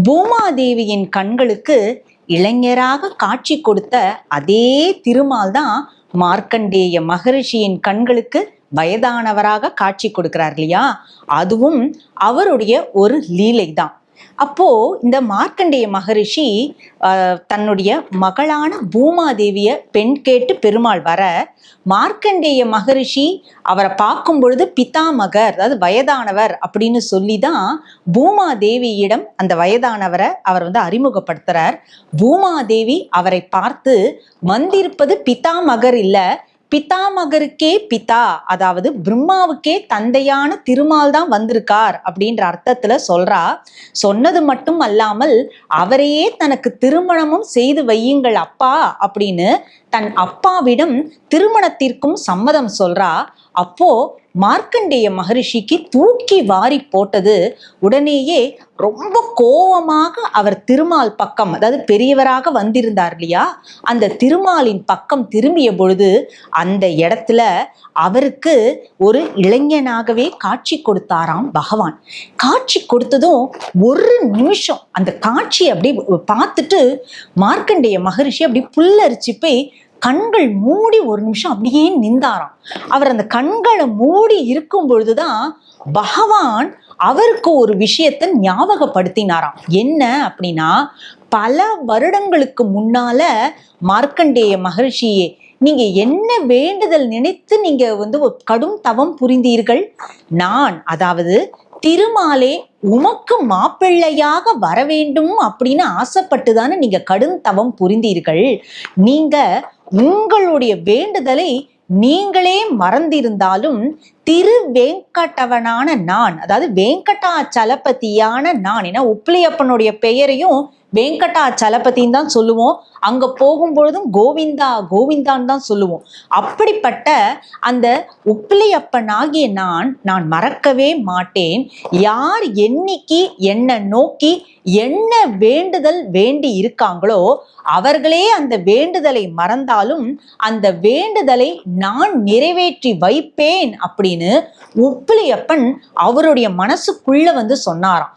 பூமாதேவியின் கண்களுக்கு இளைஞராக காட்சி கொடுத்த அதே திருமால் தான் மார்க்கண்டேய மகரிஷியின் கண்களுக்கு வயதானவராக காட்சி கொடுக்கிறார் இல்லையா? அதுவும் அவருடைய ஒரு லீலை தான். அப்போ இந்த மார்க்கண்டேய மகரிஷி தன்னுடைய மகளான பூமாதேவிய பெண் கேட்டு பெருமாள் வர, மார்க்கண்டேய மகரிஷி அவரை பார்க்கும் பொழுது பிதாமகர், அதாவது வயதானவர் அப்படின்னு சொல்லி தான் பூமாதேவியிடம் அந்த வயதானவரை அவர் அறிமுகப்படுத்துறார். பூமாதேவி அவரை பார்த்து, வந்திருப்பது பிதாமகர் இல்ல, பிதாமகருக்கே பிதா, அதாவது பிரம்மாவுக்கே தந்தையான திருமால் தான் வந்திருக்கார் அப்படின்ற அர்த்தத்துல சொல்றா. சொன்னது மட்டும் அல்லாமல் அவரையே தனக்கு திருமணமும் செய்து வையுங்கள் அப்பா அப்படின்னு தன் அப்பாவிடம் திருமணத்திற்கும் சம்மதம் சொல்றா. அப்போ மார்க்கண்டேய மகரிஷிக்கு தூக்கி வாரி போட்டது. உடனேயே ரொம்ப கோபமாக அவர் திருமால் பக்கம், அதாவது பெரியவராக வந்திருந்தார் இல்லையா, அந்த திருமாலின் பக்கம் திரும்பிய பொழுது அந்த இடத்துல அவருக்கு ஒரு இளைஞனாகவே காட்சி கொடுத்தாராம் பகவான். காட்சி கொடுத்ததும் ஒரு நிமிஷம் அந்த காட்சியை அப்படியே பார்த்துட்டு மார்க்கண்டேய மகரிஷி அப்படி புல்லரிச்சு போய் கண்கள் மூடி ஒரு நிமிஷம் அப்படியே நின்றாராம். அவர் அந்த கண்களை மூடி இருக்கும் பொழுதுதான் பகவான் அவருக்கு ஒரு விஷயத்தை ஞாபகப்படுத்தினாராம். என்ன அப்படின்னா, பல வருடங்களுக்கு முன்னால மார்க்கண்டேய மகரிஷியே, நீங்க என்ன வேண்டுதல் நினைத்து நீங்க கடும் தவம் புரிந்தீர்கள்? நான், அதாவது திருமாலே உமக்கு மாப்பிள்ளையாக வர வேண்டும் அப்படின்னு ஆசைப்பட்டுதானே நீங்க கடும் தவம் புரிந்தீர்கள். நீங்க உங்களுடைய வேண்டுதலை நீங்களே மறந்திருந்தாலும் திருவேங்கடவனான நான், அதாவது வெங்கடாச்சலபதியான நான், ஏன்னா உப்பிலியப்பனுடைய பெயரையும் வெங்கடாச்சலபதின்னு தான் சொல்லுவோம். அங்க போகும் பொழுதும் கோவிந்தா கோவிந்தான்னு தான் சொல்லுவோம். அப்படிப்பட்ட அந்த உப்பிலியப்பனாகிய நான் மறக்கவே மாட்டேன். யார் என்னைக்கு என்னை நோக்கி என்ன வேண்டுதல் வேண்டி இருக்காங்களோ அவர்களே அந்த வேண்டுதலை மறந்தாலும் அந்த வேண்டுதலை நான் நிறைவேற்றி வைப்பேன் அப்படின்னு உப்பிலியப்பன் அவருடைய மனசுக்குள்ள சொன்னாராம்.